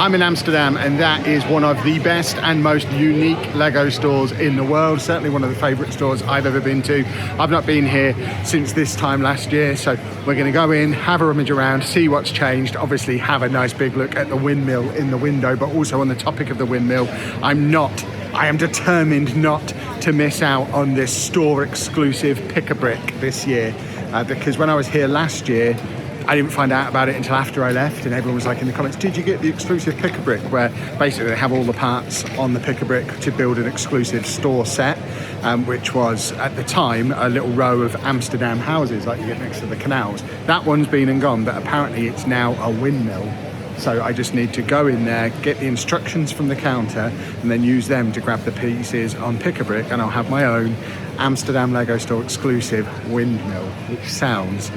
I'm in Amsterdam, and that is one of the best and most unique LEGO stores in the world. Certainly one of the favourite stores I've ever been to. I've not been here since this time last year, so we're going to go in, have a rummage around, see what's changed, obviously have a nice big look at the windmill in the window. But also on the topic of the windmill, I am determined not to miss out on this store exclusive pick-a-brick this year, because when I was here last year, I didn't find out about it until after I left, and everyone was like in the comments, did you get the exclusive pick-a-brick? Where basically they have all the parts on the pick-a-brick to build an exclusive store set, which was at the time a little row of Amsterdam houses like you get next to the canals. That one's been and gone, but apparently it's now a windmill. So I just need to go in there, get the instructions from the counter, and then use them to grab the pieces on pick-a-brick, and I'll have my own Amsterdam LEGO Store exclusive windmill, which sounds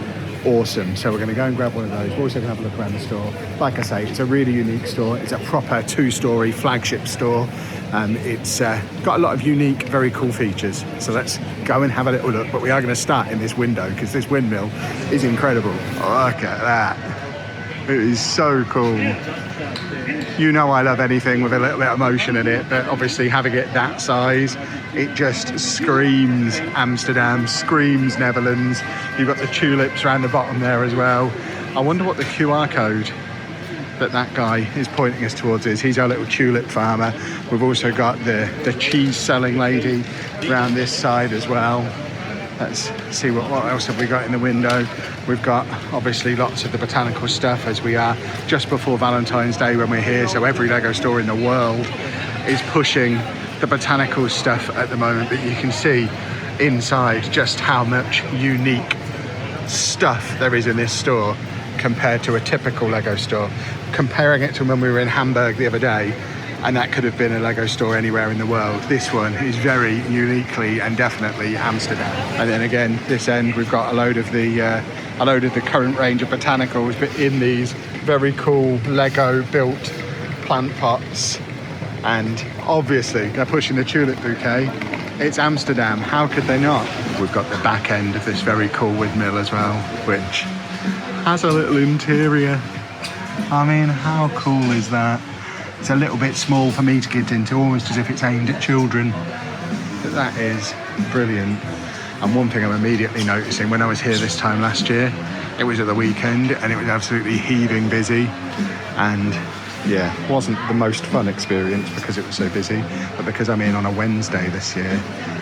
awesome. So we're going to go and grab one of those. We're also going to have a look around the store. Like I say, it's a really unique store. It's a proper two-storey flagship store. It's got a lot of unique, very cool features. So let's go and have a little look. But we are going to start in this window because this windmill is incredible. Look at that. It is so cool. You know I love anything with a little bit of motion in it, but obviously having it that size, it just screams Amsterdam, screams Netherlands. You've got the tulips around the bottom there as well. I wonder what the QR code that guy is pointing us towards is. He's our little tulip farmer. We've also got the cheese selling lady around this side as well. Let's see what else have we got in the window. We've got obviously lots of the botanical stuff, as we are just before Valentine's Day when we're here. So every LEGO store in the world is pushing the botanical stuff at the moment. But you can see inside just how much unique stuff there is in this store compared to a typical LEGO store. Comparing it to when we were in Hamburg the other day, and that could have been a LEGO store anywhere in the world. This one is very uniquely and definitely Amsterdam. And then again, this end, we've got a load of the current range of botanicals, but in these very cool LEGO built plant pots. And obviously they're pushing the tulip bouquet. It's Amsterdam, how could they not? We've got the back end of this very cool windmill as well, which has a little interior. I mean, how cool is that? It's a little bit small for me to get into, almost as if it's aimed at children. But that is brilliant. And one thing I'm immediately noticing, when I was here this time last year, it was at the weekend and it was absolutely heaving busy. And yeah, wasn't the most fun experience because it was so busy. But because I'm in on a Wednesday this year,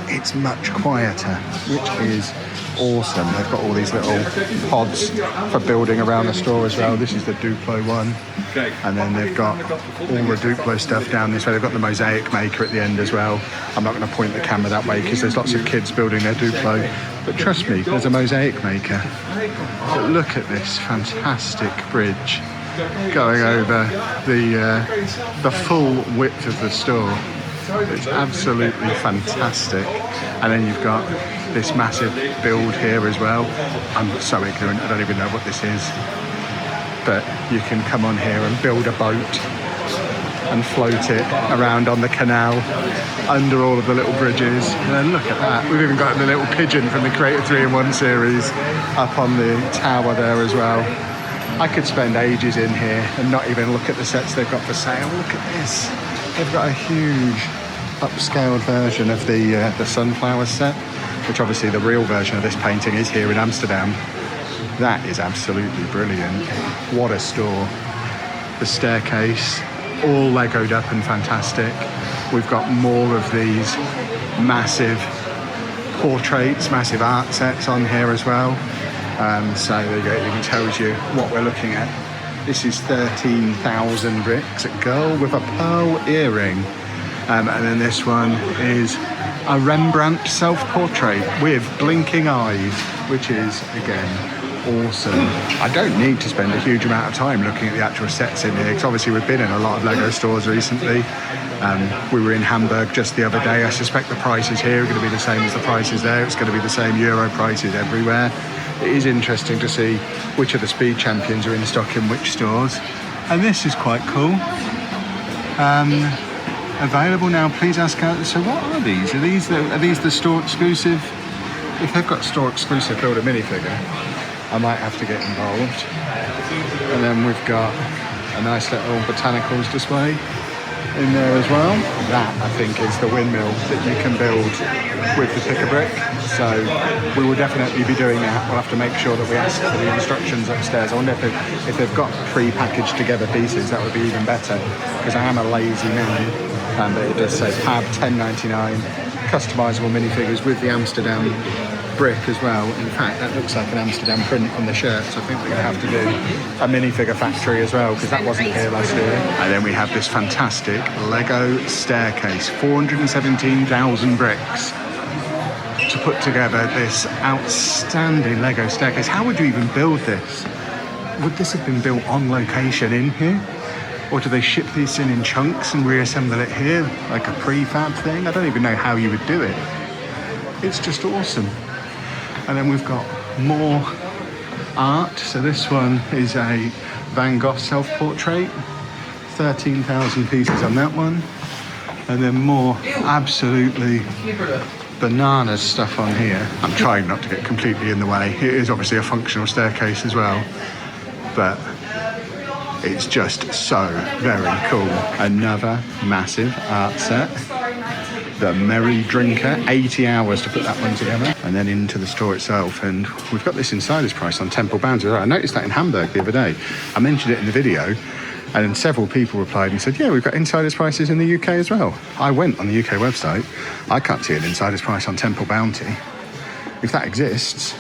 it's much quieter, which is awesome. They've got all these little pods for building around the store as well. This is the Duplo one, and then they've got all the Duplo stuff down this way. They've got the mosaic maker at the end as well. I'm not going to point the camera that way because there's lots of kids building their Duplo, but trust me, there's a mosaic maker. But look at this fantastic bridge going over the full width of the store. It's absolutely fantastic. And then you've got this massive build here as well. I'm so ignorant, I don't even know what this is. But you can come on here and build a boat and float it around on the canal under all of the little bridges. And then look at that. We've even got the little pigeon from the Creator 3-in-1 series up on the tower there as well. I could spend ages in here and not even look at the sets they've got for sale. Look at this. They've got a huge upscaled version of the sunflower set, which obviously the real version of this painting is here in Amsterdam. That is absolutely brilliant. What a store. The staircase, all Legoed up and fantastic. We've got more of these massive portraits, massive art sets on here as well. So there you go, it even tells you what we're looking at. This is 13,000 bricks, a girl with a pearl earring. And then this one is a Rembrandt self-portrait with blinking eyes, which is, again, awesome. I don't need to spend a huge amount of time looking at the actual sets in here, because obviously we've been in a lot of LEGO stores recently. We were in Hamburg just the other day. I suspect the prices here are going to be the same as the prices there. It's going to be the same euro prices everywhere. It is interesting to see which of the speed champions are in stock in which stores. And this is quite cool. Available now, please ask out. So what are these? Are these the store exclusive? If they've got store exclusive build a minifigure, I might have to get involved. And then we've got nice little botanicals display in there as well. That, I think, is the windmill that you can build with the pick-a-brick. So we will definitely be doing that. We'll have to make sure that we ask for the instructions upstairs. I wonder if they've got pre-packaged together pieces, that would be even better, because I am a lazy man. But it does say PAB 10.99, customizable minifigures with the Amsterdam brick as well. In fact, that looks like an Amsterdam print on the shirt, so I think we're going to have to do a Minifigure Factory as well, because that wasn't here last year. And then we have this fantastic Lego staircase, 417,000 bricks to put together this outstanding Lego staircase. How would you even build this? Would this have been built on location in here? Or do they ship these in chunks and reassemble it here, like a prefab thing? I don't even know how you would do it. It's just awesome. And then we've got more art. So this one is a Van Gogh self-portrait. 13,000 pieces on that one. And then more absolutely bananas stuff on here. I'm trying not to get completely in the way. It is obviously a functional staircase as well, but it's just so very cool. Another massive art set. The Merry Drinker, 80 hours to put that one together. And then into the store itself, and we've got this insider's price on Temple Bounty. I noticed that in Hamburg the other day. I mentioned it in the video, and then several people replied and said, yeah, we've got insider's prices in the UK as well. I went on the UK website. I can't see an insider's price on Temple Bounty. If that exists,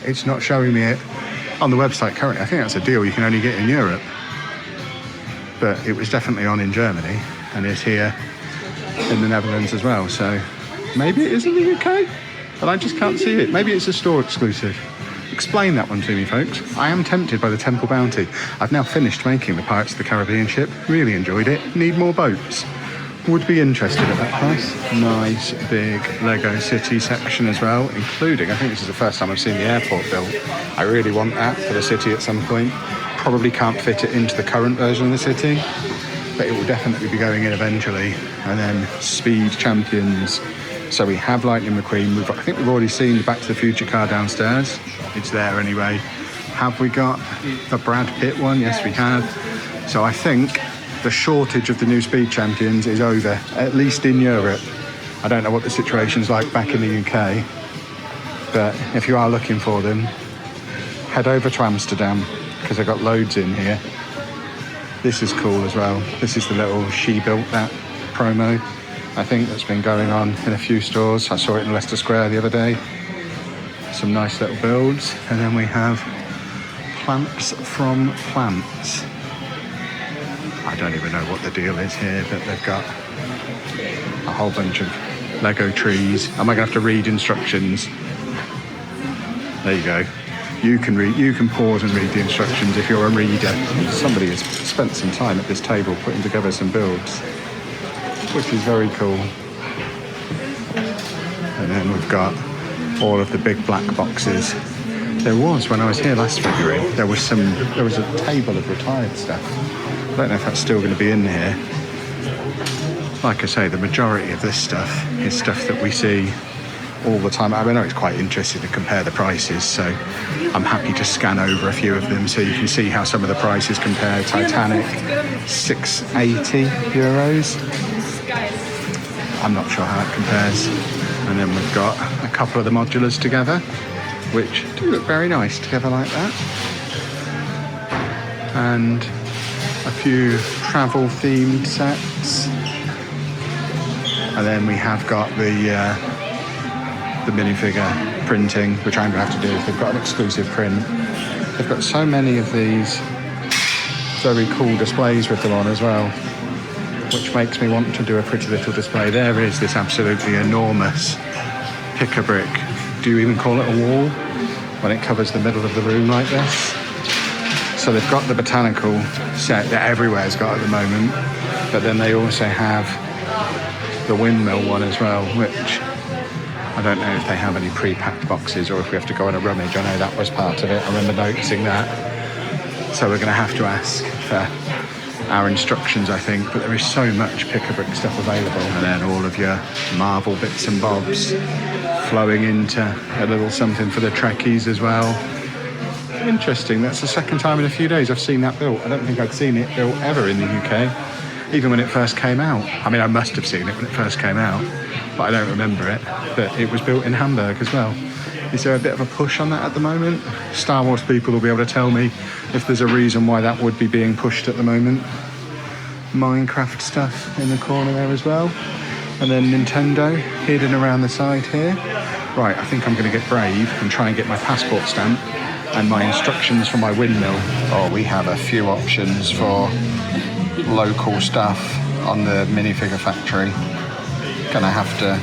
it's not showing me it on the website currently. I think that's a deal you can only get in Europe. But it was definitely on in Germany, and it's here in the Netherlands as well. So maybe it is in the UK, but I just can't see it. Maybe it's a store exclusive. Explain that one to me, folks. I am tempted by the Temple Bounty. I've now finished making the Pirates of the Caribbean ship. Really enjoyed it. Need more boats. Would be interested at that price. Nice big Lego city section as well, including, I think this is the first time I've seen the airport built. I really want that for the city at some point. Probably can't fit it into the current version of the city, but it will definitely be going in eventually. And then Speed Champions. So we have Lightning McQueen. I think we've already seen the Back to the Future car downstairs. It's there anyway. Have we got the Brad Pitt one? Yes, we have. So I think the shortage of the new Speed Champions is over, at least in Europe. I don't know what the situation's like back in the UK, but if you are looking for them, head over to Amsterdam, because I've got loads in here. This is cool as well. This is the little She Built That promo, I think, that's been going on in a few stores. I saw it in Leicester Square the other day. Some nice little builds. And then we have Plants from Plants. I don't even know what the deal is here, but they've got a whole bunch of Lego trees. Am I going to have to read instructions? There you go. You can read. You can pause and read the instructions if you're a reader. Somebody has spent some time at this table putting together some builds, which is very cool. And then we've got all of the big black boxes. There was, when I was here last February, there was a table of retired stuff. I don't know if that's still going to be in here. Like I say, the majority of this stuff is stuff that we see all the time. I know it's quite interesting to compare the prices, so I'm happy to scan over a few of them so you can see how some of the prices compare. Titanic, 680 euros. I'm not sure how it compares. And then we've got a couple of the modulars together, which do look very nice together like that. And a few travel themed sets. And then we have got the minifigure printing, which I'm going to have to do if they've got an exclusive print. They've got so many of these very cool displays with them on as well, which makes me want to do a pretty little display. There is this absolutely enormous pick-a-brick. Do you even call it a wall when it covers the middle of the room like this? So they've got the botanical set that everywhere's got at the moment, but then they also have the windmill one as well, which I don't know if they have any pre-packed boxes or if we have to go on a rummage. I know that was part of it. I remember noticing that. So we're going to have to ask for our instructions, I think, but there is so much pick-a-brick stuff available. And then all of your Marvel bits and bobs flowing into a little something for the Trekkies as well. Interesting, that's the second time in a few days I've seen that built. I don't think I'd seen it built ever in the UK, even when it first came out. I mean, I must have seen it when it first came out, but I don't remember it. But it was built in Hamburg as well. Is there a bit of a push on that at the moment? Star Wars people will be able to tell me if there's a reason why that would be being pushed at the moment. Minecraft stuff in the corner there as well. And then Nintendo hidden around the side here. Right, I think I'm going to get brave and try and get my passport stamp and my instructions for my windmill. Oh, we have a few options for local stuff on the Minifigure Factory. Gonna have to,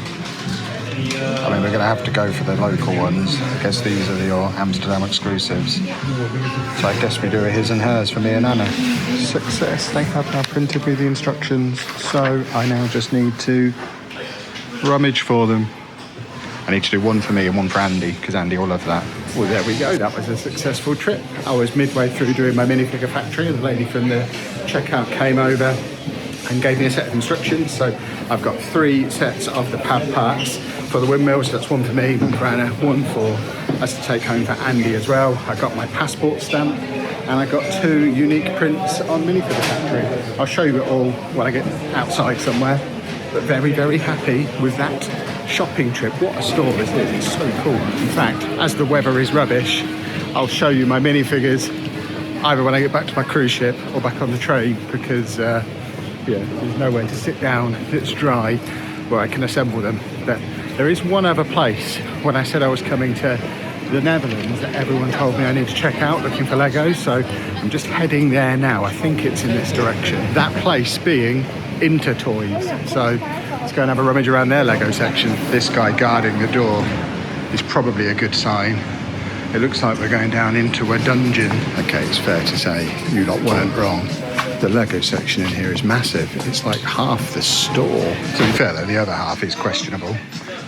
I mean, we're gonna have to go for the local ones. I guess these are your Amsterdam exclusives. So I guess we do a his and hers for me and Anna. Success, they have now printed me the instructions. So I now just need to rummage for them. I need to do one for me and one for Andy, because Andy will love that. Well, there we go. That was a successful trip. I was midway through doing my Minifigure Factory, and the lady from the checkout came over and gave me a set of instructions. So I've got 3 sets of the pad parts for the windmill. So that's one for me, one for Anna, one for us to take home for Andy as well. I got my passport stamp, and I got 2 unique prints on Minifigure Factory. I'll show you it all when I get outside somewhere. But very, very happy with that shopping trip. What a store this is, it's so cool. In fact, as the weather is rubbish, I'll show you my minifigures either when I get back to my cruise ship or back on the train, because yeah, there's nowhere to sit down that's dry where I can assemble them. But there is one other place, when I said I was coming to the Netherlands, that everyone told me I need to check out looking for Legos, so I'm just heading there now. I think it's in this direction. That place being Intertoys. So let's go and have a rummage around their Lego section. This guy guarding the door is probably a good sign. It looks like we're going down into a dungeon. Okay, it's fair to say you lot weren't wrong. The Lego section in here is massive. It's like half the store. To be fair though, the other half is questionable.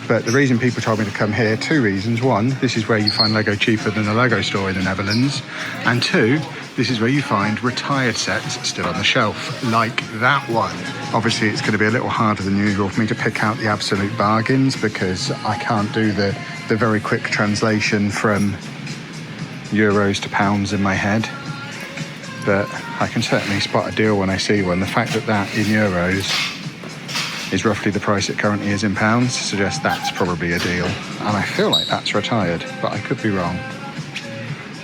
But the reason people told me to come here, 2 reasons. 1, this is where you find Lego cheaper than the Lego store in the Netherlands. And 2, this is where you find retired sets still on the shelf, like that one. Obviously, it's going to be a little harder than usual for me to pick out the absolute bargains, because I can't do the very quick translation from euros to pounds in my head. But I can certainly spot a deal when I see one. The fact that that in euros is roughly the price it currently is in pounds suggests that's probably a deal. And I feel like that's retired, but I could be wrong.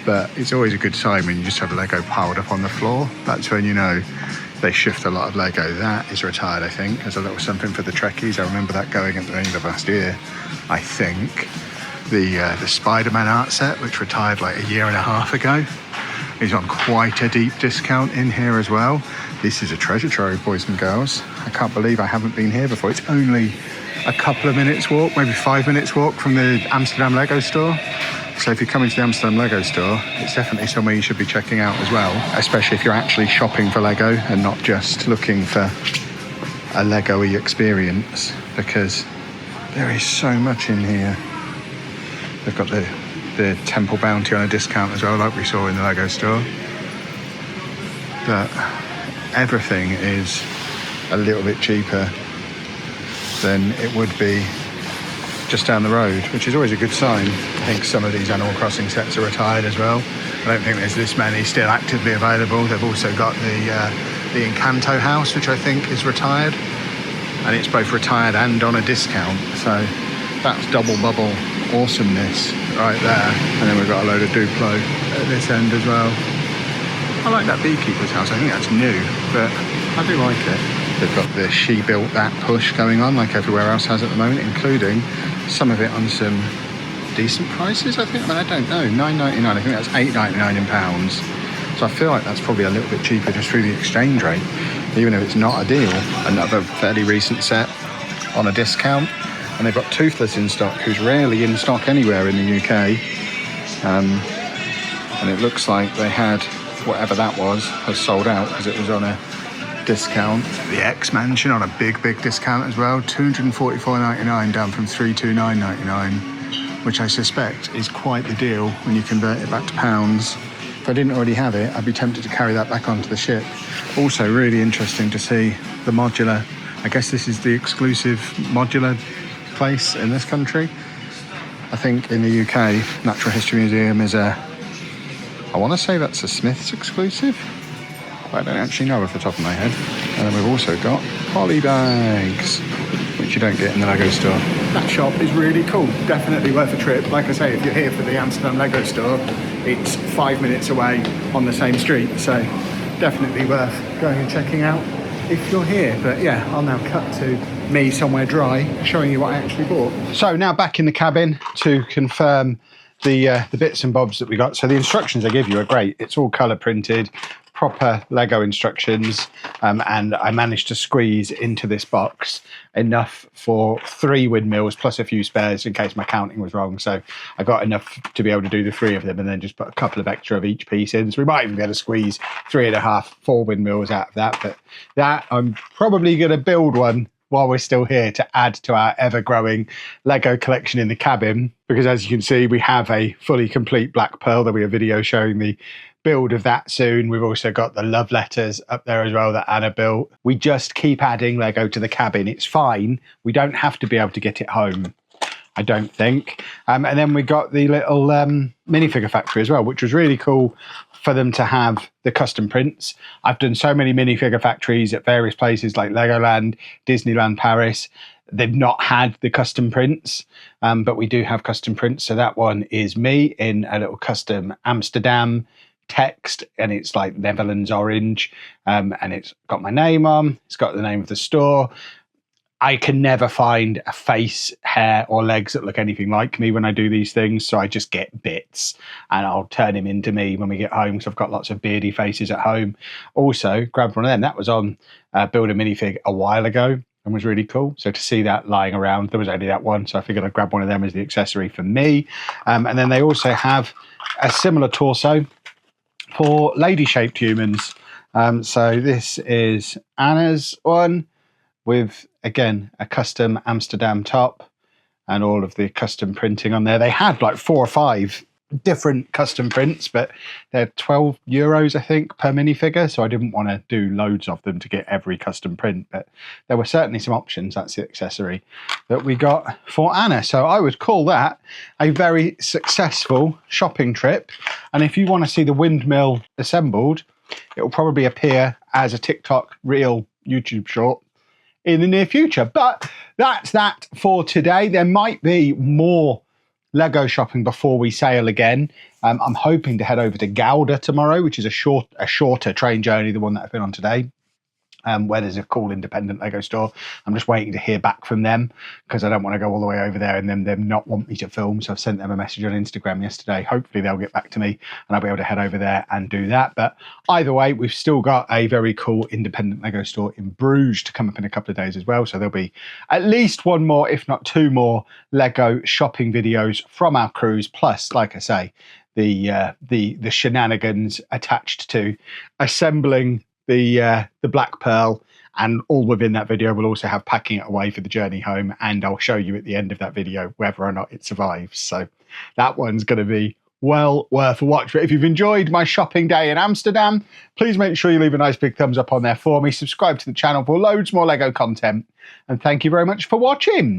But it's always a good sign when you just have Lego piled up on the floor. That's when you know they shift a lot of Lego. That is retired, I think. There's a little something for the Trekkies. I remember that going at the end of last year, I think. The Spider-Man art set, which retired like 1.5 years ago, is on quite a deep discount in here as well. This is a treasure trove, boys and girls. I can't believe I haven't been here before. It's only a couple of minutes walk, maybe 5 minutes walk from the Amsterdam LEGO Store. So if you're coming to the Amsterdam LEGO Store, it's definitely somewhere you should be checking out as well, especially if you're actually shopping for Lego and not just looking for a Lego-y experience, because there is so much in here. They've got the Temple Bounty on a discount as well, like we saw in the LEGO Store. But everything is a little bit cheaper than it would be just down the road, which is always a good sign. I think some of these Animal Crossing sets are retired as well. I don't think there's this many still actively available. They've also got the Encanto house, which I think is retired, and it's both retired and on a discount. So that's double bubble awesomeness right there. And then we've got a load of Duplo at this end as well. I like that beekeeper's house. I think that's new, but I do like it. They've got the She Built That push going on, like everywhere else has at the moment, including some of it on some decent prices, I think. I mean, I don't know, £9.99, I think that's £8.99 in pounds. So I feel like that's probably a little bit cheaper just through the exchange rate, even if it's not a deal. Another fairly recent set on a discount. And they've got Toothless in stock, who's rarely in stock anywhere in the UK. And it looks like they had, whatever that was, has sold out because it was on a discount. The X-Mansion on a big discount as well, £244.99 down from £329.99, which I suspect is quite the deal when you convert it back to pounds. If I didn't already have it, I'd be tempted to carry that back onto the ship. Also really interesting to see the modular. I guess this is the exclusive modular place in this country. I think in the UK, Natural History Museum is a I want to say that's a Smith's exclusive, but I don't actually know off the top of my head. And then we've also got poly bags, which you don't get in the LEGO store. That shop is really cool, definitely worth a trip. Like I say, if you're here for the Amsterdam LEGO store, it's 5 minutes away on the same street, so definitely worth going and checking out if you're here. But yeah, I'll now cut to me somewhere dry, showing you what I actually bought. So now back in the cabin to confirm the bits and bobs that we got. So the instructions they give you are great. It's all colour printed, proper Lego instructions, and I managed to squeeze into this box enough for 3 windmills plus a few spares in case my counting was wrong. So I got enough to be able to do the 3 of them, and then just put a couple of extra of each piece in. So we might even be able to squeeze 3.5, 4 windmills out of that. But that, I'm probably going to build one while we're still here to add to our ever-growing Lego collection in the cabin, because as you can see, we have a fully complete black pearl. There'll be a video showing the build of that soon. We've also got the love letters up there as well that Anna built. We just keep adding Lego to the cabin. It's fine. We don't have to be able to get it home, I don't think. And then we got the little minifigure factory as well, which was really cool for them to have the custom prints. I've done so many minifigure factories at various places like Legoland, Disneyland Paris. They've not had the custom prints, but we do have custom prints. So that one is me in a little custom Amsterdam text, and it's like Netherlands orange, and it's got my name on. It's got the name of the store. I can never find a face, hair or legs that look anything like me when I do these things, so I just get bits and I'll turn him into me when we get home, because I've got lots of beardy faces at home. Also grabbed one of them. That was on Build a Minifig a while ago and was really cool. So to see that lying around, there was only that one, so I figured I'd grab one of them as the accessory for me. And then they also have a similar torso for lady-shaped humans. So this is Anna's one with, again, a custom Amsterdam top and all of the custom printing on there. They had like 4 or 5 different custom prints, but they're €12, I think, per minifigure. So I didn't want to do loads of them to get every custom print, but there were certainly some options. That's the accessory that we got for Anna. So I would call that a very successful shopping trip. And if you want to see the windmill assembled, it will probably appear as a TikTok reel YouTube short in the near future. But that's that for today. There might be more Lego shopping before we sail again. I'm hoping to head over to Gouda tomorrow, which is a shorter train journey than one that I've been on today, where there's a cool independent Lego store. I'm just waiting to hear back from them because I don't want to go all the way over there and then them not want me to film. So I've sent them a message on Instagram yesterday. Hopefully they'll get back to me and I'll be able to head over there and do that. But either way, we've still got a very cool independent Lego store in Bruges to come up in a couple of days as well. So there'll be at least 1 more, if not 2 more Lego shopping videos from our cruise. Plus, like I say, the shenanigans attached to assembling the Black Pearl, and all within that video will also have packing it away for the journey home, and I'll show you at the end of that video whether or not it survives. So that one's going to be well worth a watch. But if you've enjoyed my shopping day in Amsterdam, please make sure you leave a nice big thumbs up on there for me, subscribe to the channel for loads more Lego content, and thank you very much for watching.